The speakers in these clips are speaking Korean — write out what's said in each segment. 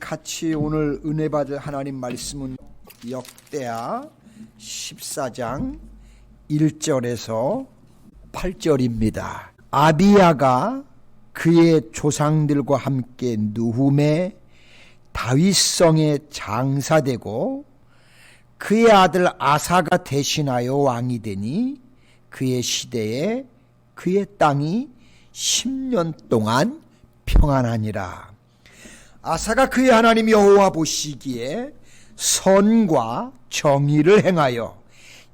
같이 오늘 은혜 받을 하나님 말씀은 역대하 14장 1절에서 8절입니다. 아비야가 그의 조상들과 함께 누훔의 다윗성에 장사되고 그의 아들 아사가 대신하여 왕이 되니 그의 시대에 그의 땅이 10년 동안 평안하니라. 아사가 그의 하나님 여호와 보시기에 선과 정의를 행하여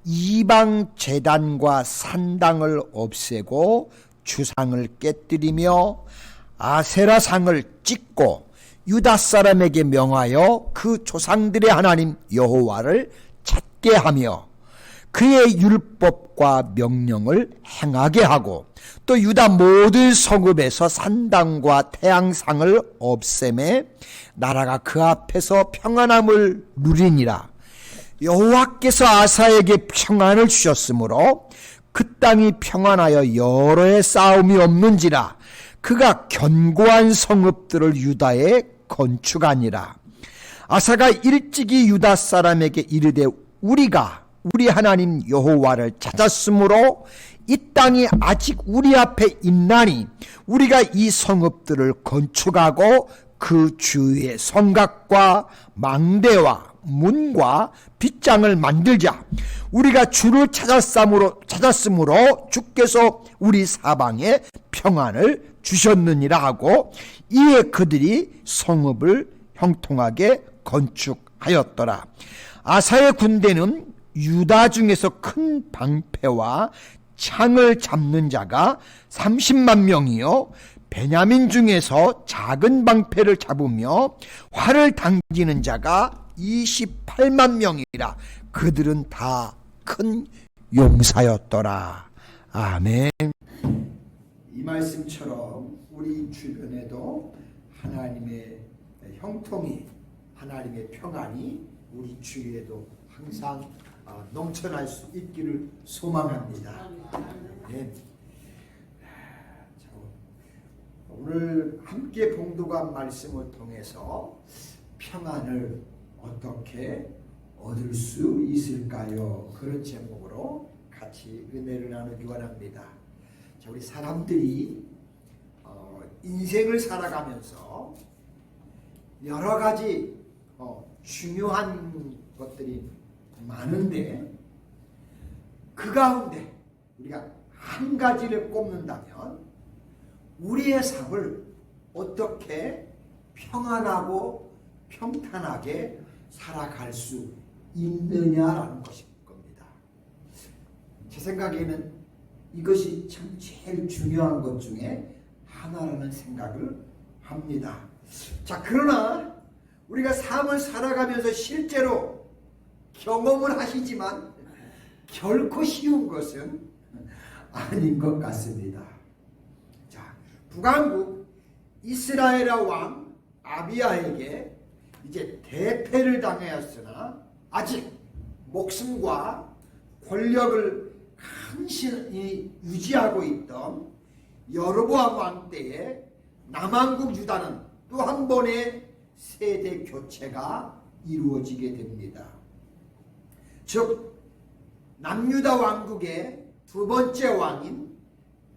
이방 제단과 산당을 없애고 주상을 깨뜨리며 아세라상을 찢고 유다 사람에게 명하여 그 조상들의 하나님 여호와를 찾게 하며 그의 율법과 명령을 행하게 하고 또 유다 모든 성읍에서 산당과 태양상을 없애매 나라가 그 앞에서 평안함을 누리니라. 여호와께서 아사에게 평안을 주셨으므로 그 땅이 평안하여 여러 해 싸움이 없는지라. 그가 견고한 성읍들을 유다에 건축하니라. 아사가 일찍이 유다 사람에게 이르되 우리가 우리 하나님 여호와를 찾았으므로 이 땅이 아직 우리 앞에 있나니 우리가 이 성읍들을 건축하고 그 주위에 성곽과 망대와 문과 빗장을 만들자. 우리가 주를 찾았으므로 주께서 우리 사방에 평안을 주셨느니라 하고 이에 그들이 성읍을 형통하게 건축하였더라. 아사의 군대는 유다 중에서 큰 방패와 창을 잡는 자가 30만 명이요 베냐민 중에서 작은 방패를 잡으며 활을 당기는 자가 28만 명이라. 그들은 다 큰 용사였더라. 아멘. 이 말씀처럼 우리 주변에도 하나님의 형통이, 하나님의 평안이 우리 주위에도 항상 넘쳐날 수 있기를 소망합니다. 네. 오늘 함께 봉독한 말씀을 통해서 평안을 어떻게 얻을 수 있을까요? 그런 제목으로 같이 은혜를 나누기 원합니다. 자, 우리 사람들이 인생을 살아가면서 여러 가지 중요한 것들이 많은데 그 가운데 우리가 한 가지를 꼽는다면 우리의 삶을 어떻게 평안하고 평탄하게 살아갈 수 있느냐라는 것일 겁니다. 제 생각에는 이것이 참 제일 중요한 것 중에 하나라는 생각을 합니다. 자, 그러나 우리가 삶을 살아가면서 실제로 경험을 하시지만 결코 쉬운 것은 아닌 것 같습니다. 자, 북왕국 이스라엘 왕 아비야에게 이제 대패를 당하였으나 아직 목숨과 권력을 간신히 유지하고 있던 여로보암 왕 때에 남왕국 유다는 또 한 번의 세대 교체가 이루어지게 됩니다. 즉 남유다 왕국의 두 번째 왕인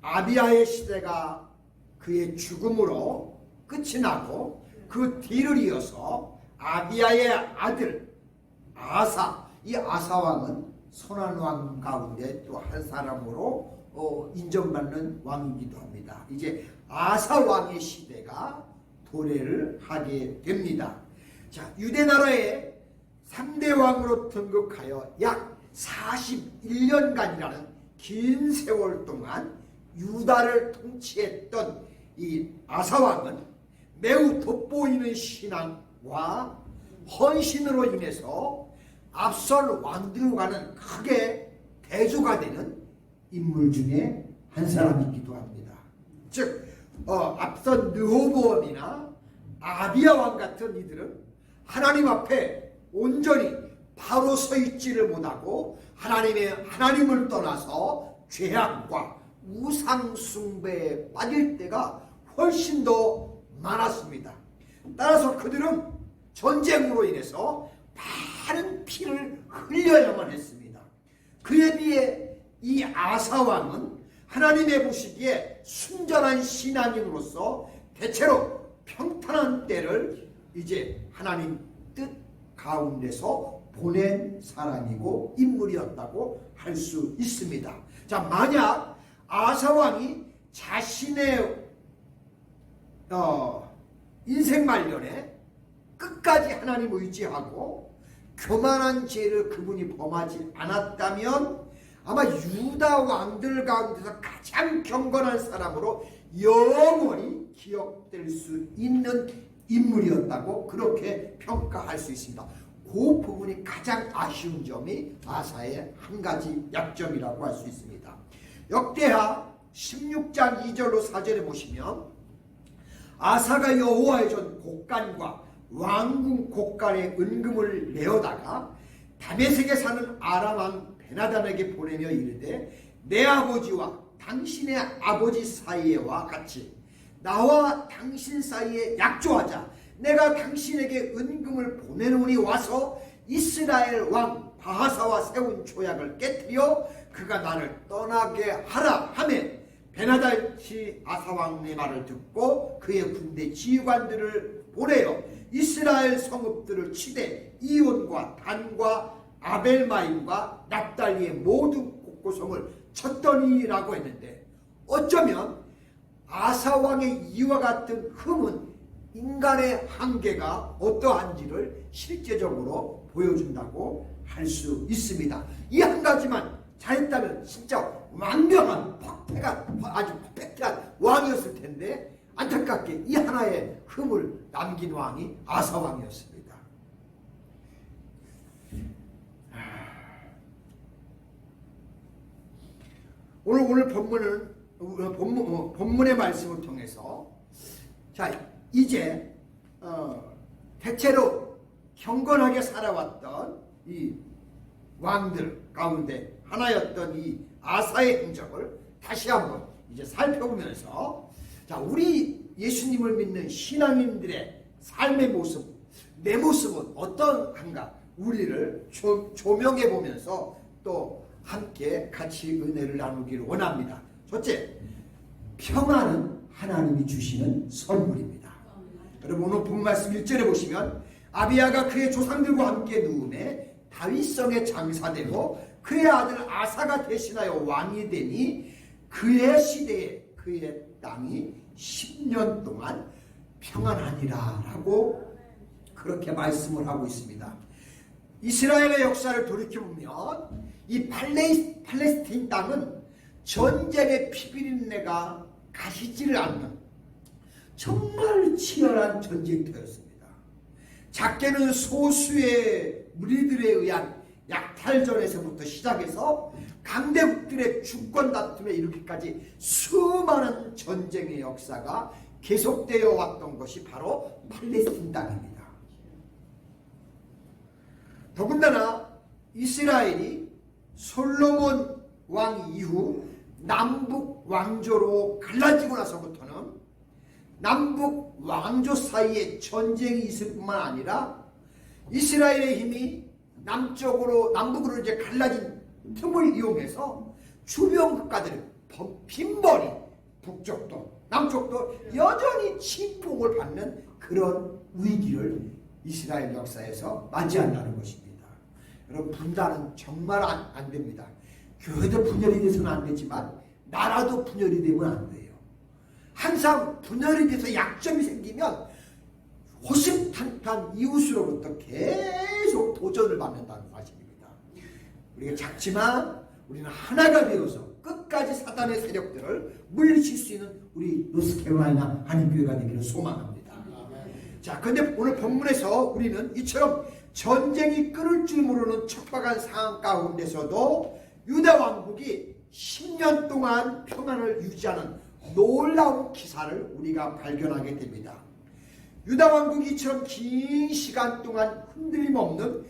아비야의 시대가 그의 죽음으로 끝이 나고 그 뒤를 이어서 아비야의 아들 아사, 이 아사 왕은 선한 왕 가운데 또 한 사람으로 인정받는 왕이기도 합니다. 이제 아사 왕의 시대가 도래를 하게 됩니다. 자, 유대 나라의 3대 왕으로 등극하여 약 41년간이라는 긴 세월 동안 유다를 통치했던 이 아사 왕은 매우 돋보이는 신앙과 헌신으로 인해서 앞설 왕들과는 크게 대조가 되는 인물 중에 한 사람이기도 합니다. 즉 앞선 르호보암이나 아비야 왕 같은 이들은 하나님 앞에 온전히 바로 서 있지를 못하고 하나님을 떠나서 죄악과 우상 숭배에 빠질 때가 훨씬 더 많았습니다. 따라서 그들은 전쟁으로 인해서 많은 피를 흘려야만 했습니다. 그에 비해 이 아사왕은 하나님의 보시기에 순전한 신앙인으로서 대체로 평탄한 때를 이제 하나님 뜻 가운데서 보낸 사람이고 인물이었다고 할 수 있습니다. 자, 만약 아사왕이 자신의 인생 말년에 끝까지 하나님 의지하고 교만한 죄를 그분이 범하지 않았다면 아마 유다 왕들 가운데서 가장 경건한 사람으로 영원히 기억될 수 있는 인물이었다고 그렇게 평가할 수 있습니다. 그 부분이 가장 아쉬운 점이 아사의 한 가지 약점이라고 할 수 있습니다. 역대하 16장 2절로 4절에 보시면 아사가 여호와의 전 곡간과 왕궁 곡간에 은금을 내어다가 다메섹에 사는 아람 왕 베나단에게 보내며 이르되 내 아버지와 당신의 아버지 사이에와 같이 나와 당신 사이에 약조하자. 내가 당신에게 은금을 보내노니 와서 이스라엘 왕 바하사와 세운 조약을 깨뜨려 그가 나를 떠나게 하라 하매 베나단이 아사왕의 말을 듣고 그의 군대 지휘관들을 보내어 이스라엘 성읍들을 치되 이온과 단과 아벨마임과 납달리의 모든 곳곳성을 쳤더니라고 했는데, 어쩌면 아사왕의 이와 같은 흠은 인간의 한계가 어떠한지를 실제적으로 보여준다고 할 수 있습니다. 이 한 가지만 잘했다면 진짜 완벽한 아주 퍼펙트한 왕이었을 텐데 안타깝게 이 하나의 흠을 남긴 왕이 아사왕이었습니다. 오늘 본문의 말씀을 통해서 자 이제 대체로 경건하게 살아왔던 이 왕들 가운데 하나였던 이 아사의 행적을 다시 한번 이제 살펴보면서 자 우리 예수님을 믿는 신앙인들의 삶의 모습, 내 모습은 어떠한가 우리를 조명해 보면서 또 함께 같이 은혜를 나누기를 원합니다. 첫째, 평안은 하나님이 주시는 선물입니다. 여러분 오늘 본 말씀 1절에 보시면 아비야가 그의 조상들과 함께 누움에 다윗성의 장사되고 그의 아들 아사가 대신하여 왕이 되니 그의 시대에 그의 땅이 10년 동안 평안하니라 라고 그렇게 말씀을 하고 있습니다. 이스라엘의 역사를 돌이켜보면 이 팔레스틴 땅은 전쟁의 피비린내가 가시지를 않는 정말 치열한 전쟁터였습니다. 작게는 소수의 무리들에 의한 약탈전에서부터 시작해서 강대국들의 주권 다툼에 이르기까지 수많은 전쟁의 역사가 계속되어 왔던 것이 바로 팔레스틴 땅입니다. 더군다나 이스라엘이 솔로몬 왕 이후 남북 왕조로 갈라지고 나서부터는 남북 왕조 사이에 전쟁이 있을 뿐만 아니라 이스라엘의 힘이 남북으로 이제 갈라진 틈을 이용해서 주변 국가들이 빈번히 북쪽도 남쪽도 여전히 침공을 받는 그런 위기를 이스라엘 역사에서 맞이한다는 것입니다. 여러분 분단은 정말 안 됩니다. 교회도 분열이 돼서는 안 되지만 나라도 분열이 되면 안 돼요. 항상 분열이 돼서 약점이 생기면 호심탄탄 이웃으로부터 계속 도전을 받는다는 사실입니다. 우리가 작지만 우리는 하나가 되어서 끝까지 사단의 세력들을 물리칠 수 있는 우리 노스캐롤라이나 한인교회가 되기를 소망합니다. 자, 그런데 오늘 본문에서 우리는 이처럼 전쟁이 끊을 줄 모르는 척박한 상황 가운데서도 유다 왕국이 10년 동안 평안을 유지하는 놀라운 기사를 우리가 발견하게 됩니다. 유다 왕국이 이처럼 긴 시간 동안 흔들림 없는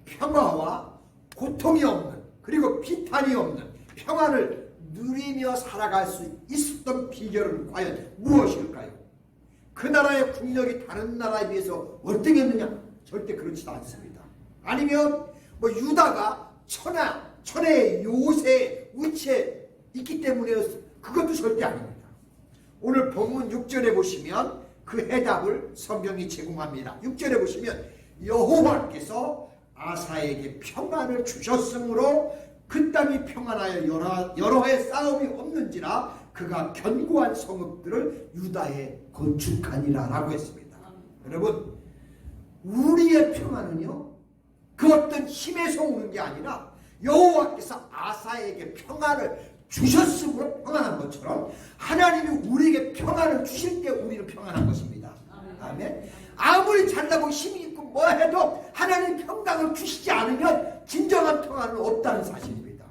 평화와 고통이 없는 그리고 비탄이 없는 평안을 누리며 살아갈 수 있었던 비결은 과연 무엇일까요? 그 나라의 국력이 다른 나라에 비해서 월등했느냐? 절대 그렇지도 않습니다. 아니면 뭐 유다가 천의 요새 위치에 있기 때문에 그것도 절대 아닙니다. 오늘 본문 6절에 보시면 그 해답을 성경이 제공합니다. 6절에 보시면 여호와께서 아사에게 평안을 주셨으므로 그 땅이 평안하여 여러 해 싸움이 없는지라 그가 견고한 성읍들을 유다에 건축하니라 라고 했습니다. 여러분, 우리의 평안은요 그 어떤 힘에서 오는 게 아니라 여호와께서 아사에게 평안을 주셨으므로 평안한 것처럼 하나님이 우리에게 평안을 주실 때 우리는 평안한 것입니다. 아멘. 아무리 잘나고 힘이 있고 뭐 해도 하나님 평강을 주시지 않으면 진정한 평안은 없다는 사실입니다.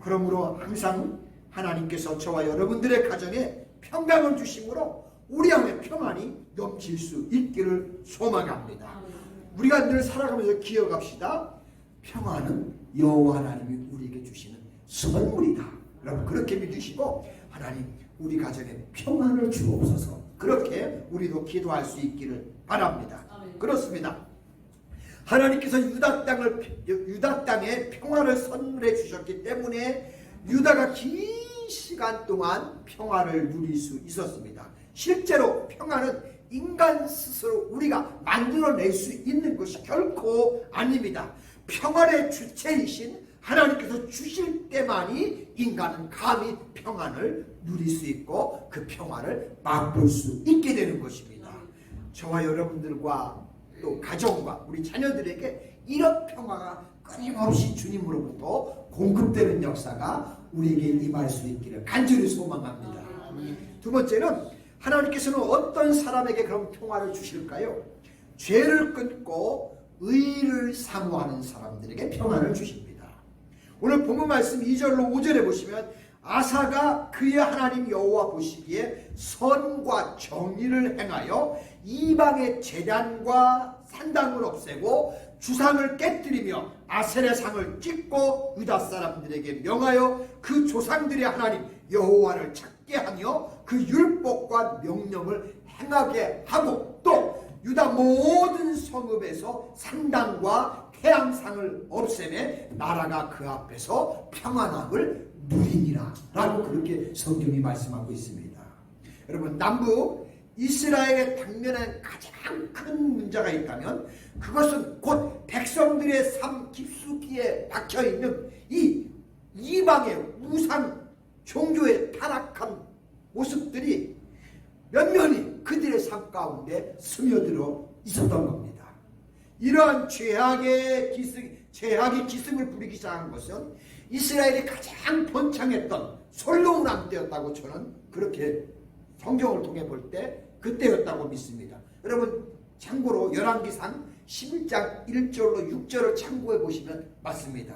그러므로 항상 하나님께서 저와 여러분들의 가정에 평강을 주심으로 우리 안에 평안이 넘칠 수 있기를 소망합니다. 우리가 늘 살아가면서 기억합시다. 평안은 여호와 하나님이 우리에게 주시는 선물이다. 여러분 그렇게 믿으시고 하나님 우리 가정에 평안을 주옵소서. 그렇게 우리도 기도할 수 있기를 바랍니다. 그렇습니다. 하나님께서 유다 땅에 평화를 선물해 주셨기 때문에 유다가 긴 시간 동안 평화를 누릴 수 있었습니다. 실제로 평화는 인간 스스로 우리가 만들어낼 수 있는 것이 결코 아닙니다. 평화의 주체이신 하나님께서 주실 때만이 인간은 감히 평안을 누릴 수 있고 그 평화를 맛볼 수 있게 되는 것입니다. 저와 여러분들과 또 가정과 우리 자녀들에게 이런 평화가 끊임없이 주님으로부터 공급되는 역사가 우리에게 임할 수 있기를 간절히 소망합니다. 두 번째는 하나님께서는 어떤 사람에게 그런 평화를 주실까요? 죄를 끊고 의를 사모하는 사람들에게 평안을 주십니다. 오늘 본문 말씀 2절로 5절에 보시면 아사가 그의 하나님 여호와 보시기에 선과 정의를 행하여 이방의 제단과 산당을 없애고 주상을 깨뜨리며 아셀의 상을 찢고 유다 사람들에게 명하여 그 조상들의 하나님 여호와를 찾게 하며 그 율법과 명령을 행하게 하고 또 유다 모든 성읍에서 산당과 태양상을 없애매 나라가 그 앞에서 평안함을 누리니라 라고 그렇게 성경이 말씀하고 있습니다. 여러분 남북 이스라엘에 당면한 가장 큰 문제가 있다면 그것은 곧 백성들의 삶 깊숙이에 박혀있는 이 이방의 우상 종교의 타락한 모습들이 면면이 그들의 삶 가운데 스며들어 있었던 겁니다. 이러한 죄악이 기승을 부리기 시작한 것은 이스라엘이 가장 번창했던 솔로몬 왕 때였다고 저는 그렇게 성경을 통해 볼 때 그때였다고 믿습니다. 여러분 참고로 열왕기상 11장 1절로 6절을 참고해 보시면 맞습니다.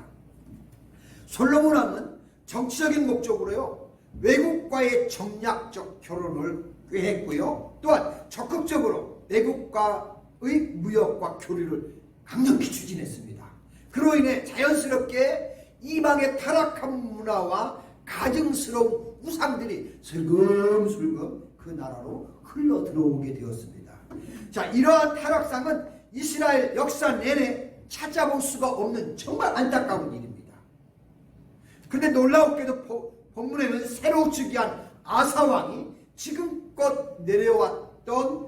솔로몬 왕은 정치적인 목적으로요 외국과의 정략적 결혼을 꾀했고요 또한 적극적으로 외국과의 무역과 교류를 강력히 추진했습니다. 그로 인해 자연스럽게 이방의 타락한 문화와 가증스러운 우상들이 슬금슬금 그 나라로 흘러 들어오게 되었습니다. 자, 이러한 타락상은 이스라엘 역사 내내 찾아볼 수가 없는 정말 안타까운 일입니다. 그런데 놀라웠게도 본문에는 새로 즉위한 아사왕이 지금껏 내려왔던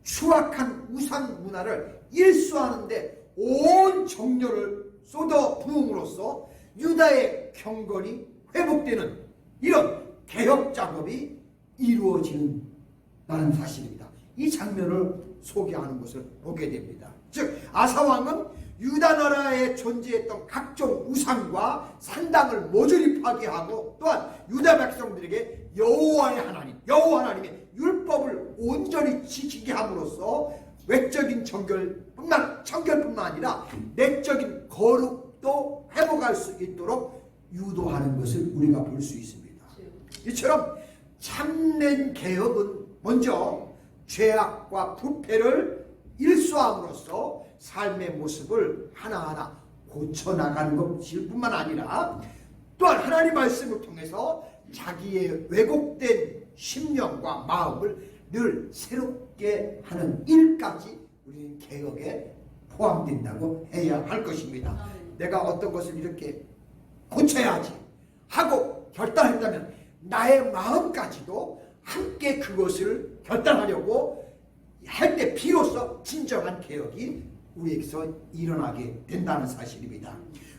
추악한 우상 문화를 일수하는데 온 정열을 쏟아 부음으로써 유다의 경건이 회복되는 이런 개혁 작업이 이루어지는 사실입니다. 이 장면을 소개하는 것을 보게 됩니다. 즉 아사왕은 유다 나라에 존재했던 각종 우상과 산당을 모조리 파괴하고 또한 유다 백성들에게 여호와 하나님의 율법을 온전히 지키게 함으로써 외적인 청결뿐만 아니라 내적인 거룩도 회복할 수 있도록 유도하는 것을 우리가 볼 수 있습니다. 이처럼 참된 개혁은 먼저 죄악과 부패를 일수함으로써 삶의 모습을 하나하나 고쳐나가는 것일 뿐만 아니라 또한 하나님 말씀을 통해서 자기의 왜곡된 심령과 마음을 늘 새롭게 하는 일까지 우리는 개혁에 포함된다고 해야 할 것입니다. 내가 어떤 것을 이렇게 고쳐야지 하고 결단했다면 나의 마음까지도 함께 그것을 결단하려고 할 때 비로소 진정한 개혁이 우리에게서 일어나게 된다는 사실입니다.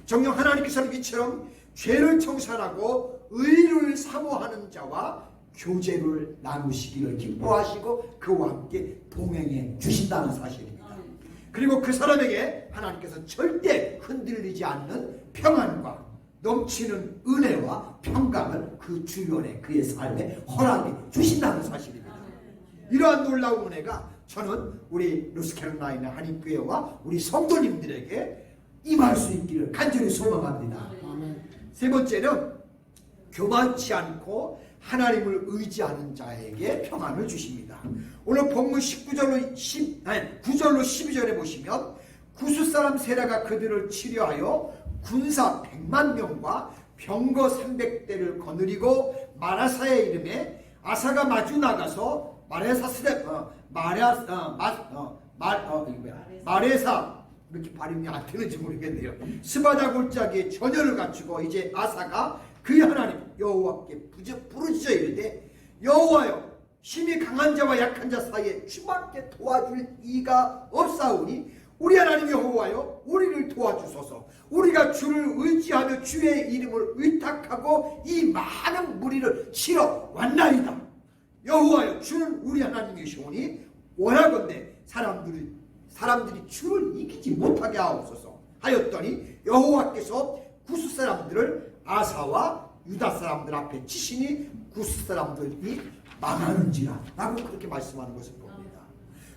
정녕 하나님께서는 이처럼 죄를 청산하고 의를 사모하는 자와 교제를 나누시기를 기뻐하시고 그와 함께 동행해 주신다는 사실입니다. 그리고 그 사람에게 하나님께서 절대 흔들리지 않는 평안과 넘치는 은혜와 평강을 그 주변에 그의 삶에 허락해 주신다는 사실입니다. 이러한 놀라운 은혜가 저는 우리 노스캐롤라이나 한인교회와 우리 성도님들에게 임할 수 있기를 간절히 소망합니다. 세 번째는 교만치 않고 하나님을 의지하는 자에게 평안을 주십니다. 오늘 본문 9절로 12절에 보시면 구스사람 세라가 그들을 치료하여 군사 100만 명과 병거 300대를 거느리고 마라사의 이름에 아사가 마주 나가서 마레사 이렇게 발음이 안 되는지 모르겠네요. 스바다 골짜기에 전열을 갖추고 이제 아사가 그의 하나님 여호와께 부르짖어 이르되 여호와여 힘이 강한 자와 약한 자 사이에 주밖에 도와줄 이가 없사오니 우리 하나님 여호와여 우리를 도와주소서. 우리가 주를 의지하며 주의 이름을 의탁하고 이 많은 무리를 치러 왔나이다. 여호와여 주는 우리 하나님이시오니 원하건대 사람들이 주를 이기지 못하게 하옵소서 하였더니 여호와께서 구스 사람들을 아사와 유다 사람들 앞에 치시니 구스 사람들이 망하는지라 라고 그렇게 말씀하는 것을 봅니다.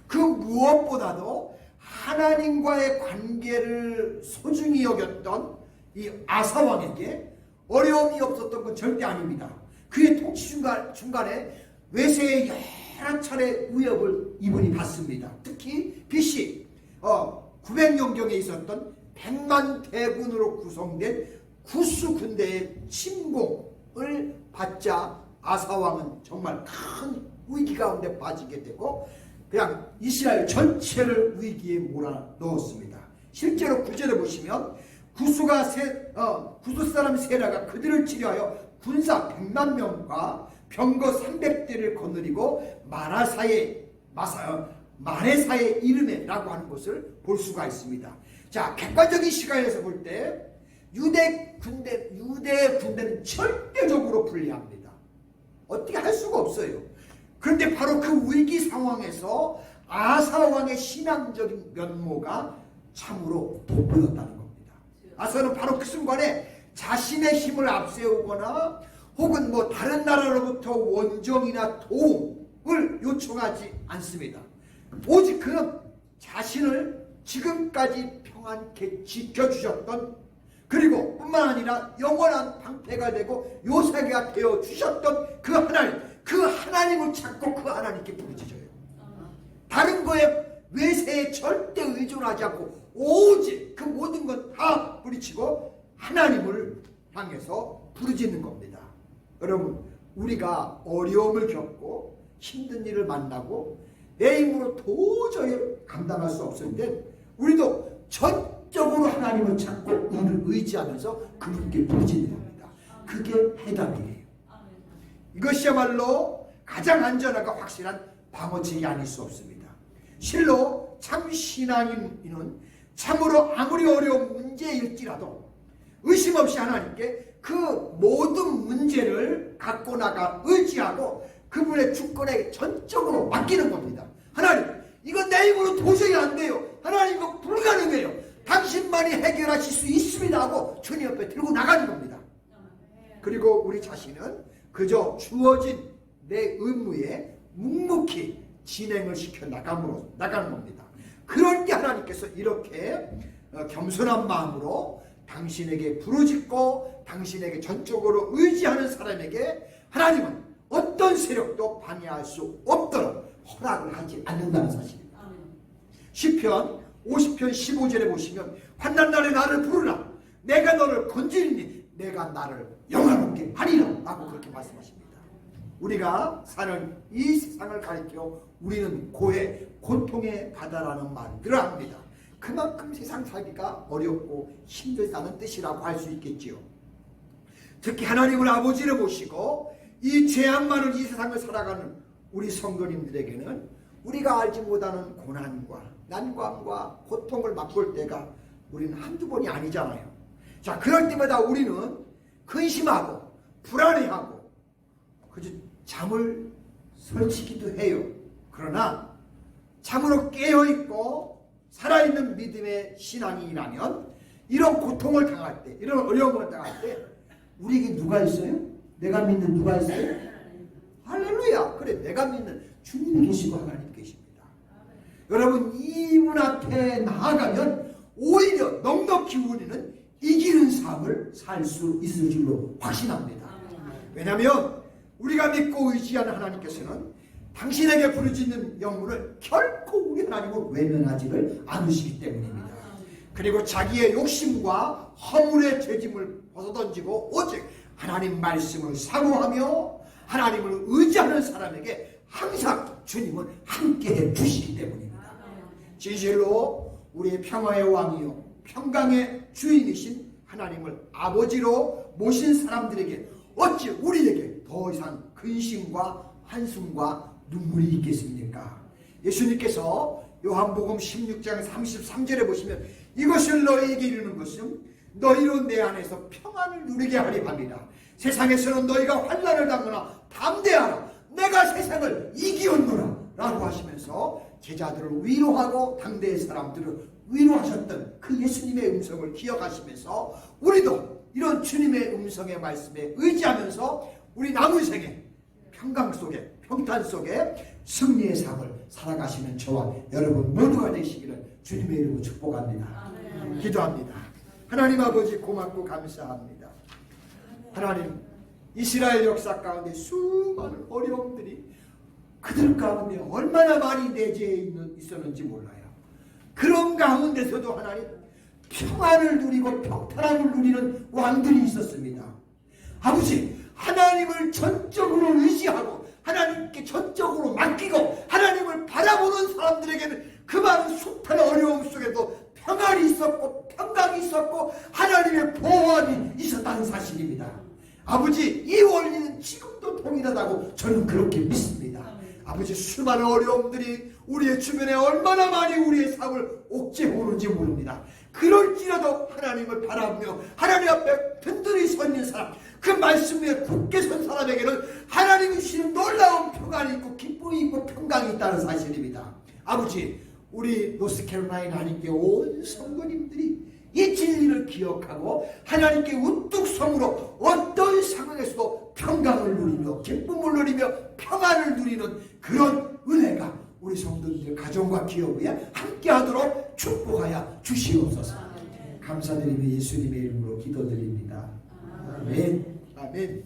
그 무엇보다도 하나님과의 관계를 소중히 여겼던 이 아사 왕에게 어려움이 없었던 건 절대 아닙니다. 그의 통치 중간에 외세의 여러 차례 위협을 이분이 받습니다. 특히 BC 900년경에 있었던 100만 대군으로 구성된 구스 군대의 침공을 받자 아사왕은 정말 큰 위기 가운데 빠지게 되고 그냥 이스라엘 전체를 위기에 몰아넣었습니다. 실제로 구절에 보시면 구스 사람 세라가 그들을 치료하여 군사 100만 명과 병거 300대를 거느리고 마레사의 이름에 라고 하는 것을 볼 수가 있습니다. 자, 객관적인 시각에서 볼 때 유대 군대는 절대적으로 불리합니다. 어떻게 할 수가 없어요. 그런데 바로 그 위기 상황에서 아사 왕의 신앙적인 면모가 참으로 돋보였다는 겁니다. 아사는 바로 그 순간에 자신의 힘을 앞세우거나 혹은 다른 나라로부터 원정이나 도움을 요청하지 않습니다. 오직 그는 자신을 지금까지 평안케 지켜주셨던 그리고 뿐만 아니라 영원한 방패가 되고 요새가 되어 주셨던 그 하나님을 찾고 그 하나님께 부르짖어요. 다른 거에 외세에 절대 의존하지 않고 오직 그 모든 것 다 부리치고 하나님을 향해서 부르짖는 겁니다. 여러분, 우리가 어려움을 겪고 힘든 일을 만나고 내 힘으로 도저히 감당할 수 없을 때 우리도 전적으로 하나님을 찾고 그를 의지하면서 그분께 부르짖는 겁니다. 그게 해답이에요. 이것이야말로 가장 안전하고 확실한 방어책이 아닐 수 없습니다. 실로 참 신앙인은 참으로 아무리 어려운 문제일지라도 의심 없이 하나님께 그 모든 문제를 갖고 나가 의지하고 그분의 주권에 전적으로 맡기는 겁니다. 하나님, 이건 내 힘으로 도저히 안 돼요. 하나님, 이거 불가능해요. 당신만이 해결하실 수 있습니다 하고 주님 옆에 들고 나가는 겁니다. 그리고 우리 자신은 그저 주어진 내 의무에 묵묵히 진행을 시켜 나가는 겁니다. 그럴 때 하나님께서 이렇게 겸손한 마음으로 당신에게 부르짖고 당신에게 전적으로 의지하는 사람에게 하나님은 어떤 세력도 방해할 수 없도록 허락을 하지 않는다는 사실입니다. 시편 50편 15절에 보시면 환난 날에 나를 부르라 내가 너를 건지리니 내가 나를 영화롭게 하리라 라고 그렇게 말씀하십니다. 우리가 사는 이 세상을 가리켜 우리는 고해, 고통의 바다라는 말들을 합니다. 그만큼 세상 살기가 어렵고 힘들다는 뜻이라고 할 수 있겠지요. 특히 하나님을 아버지를 모시고 이 죄악 많은 이 세상을 살아가는 우리 성도님들에게는 우리가 알지 못하는 고난과 난관과 고통을 맛볼 때가 우리는 한두 번이 아니잖아요. 자, 그럴 때마다 우리는 근심하고 불안해하고 그저 잠을 설치기도 해요. 그러나 참으로 깨어있고 살아있는 믿음의 신앙이라면 이런 고통을 당할 때, 이런 어려움을 당할 때 우리에게 누가 있어요? 내가 믿는 누가 있어요? 할렐루야. 그래, 내가 믿는 주님이 계시고 하나님 계십니다. 여러분, 이분 앞에 나아가면 오히려 넉넉히 우리는 이기는 삶을 살 수 있을 줄로 확신합니다. 왜냐하면 우리가 믿고 의지하는 하나님께서는 당신에게 부르짖는 영혼을 결코 우리 하나님을 외면하지를 않으시기 때문입니다. 그리고 자기의 욕심과 허물의 죄짐을 벗어던지고 오직 하나님 말씀을 사모하며 하나님을 의지하는 사람에게 항상 주님은 함께해 주시기 때문입니다. 진실로 우리의 평화의 왕이요 평강의 주인이신 하나님을 아버지로 모신 사람들에게 어찌 우리에게 더 이상 근심과 한숨과 눈물이 있겠습니까? 예수님께서 요한복음 16장 33절에 보시면 이것을 너희에게 이르는 것은 너희로 내 안에서 평안을 누리게 하리 합니다. 세상에서는 너희가 환난을 당하나 담대하라 내가 세상을 이기었노라 라고 하시면서 제자들을 위로하고 당대의 사람들을 위로하셨던 그 예수님의 음성을 기억하시면서 우리도 이런 주님의 음성의 말씀에 의지하면서 우리 남은 생에 평강 속에 평탄 속에 승리의 삶을 살아가시는 저와 여러분 모두가 되시기를 주님의 이름으로 축복합니다. 기도합니다. 하나님 아버지 고맙고 감사합니다. 하나님 이스라엘 역사 가운데 수많은 어려움들이 그들 가운데 얼마나 많이 내재해 있었는지 몰라요. 그런 가운데서도 하나님 평안을 누리고 평탄함을 누리는 왕들이 있었습니다. 아버지 하나님을 전적으로 의지하고 하나님께 전적으로 맡기고 하나님을 바라보는 사람들에게는 그 많은 숱한 어려움 속에도 평안이 있었고 평강이 있었고 하나님의 보호함이 있었다는 사실입니다. 아버지 이 원리는 지금도 동일하다고 저는 그렇게 믿습니다. 아버지 수많은 어려움들이 우리의 주변에 얼마나 많이 우리의 삶을 옥죄해 오는지 모릅니다. 그럴지라도 하나님을 바라보며 하나님 앞에 든든히 서 있는 사람 그 말씀 위에 굳게 선 사람에게는 하나님이 주시는 놀라운 평안이 있고 기쁨이 있고 평강이 있다는 사실입니다. 아버지 우리 노스캐롤라이나 하나님께 온 성도님들이 이 진리를 기억하고 하나님께 우뚝 섬으로 어떤 상황에서도 평강을 누리며 기쁨을 누리며 평안을 누리는 그런 은혜가 우리 성도들 가정과 기업에 함께하도록 축복하여 주시옵소서. 감사드리며 예수님의 이름으로 기도드립니다. 아멘. 아멘.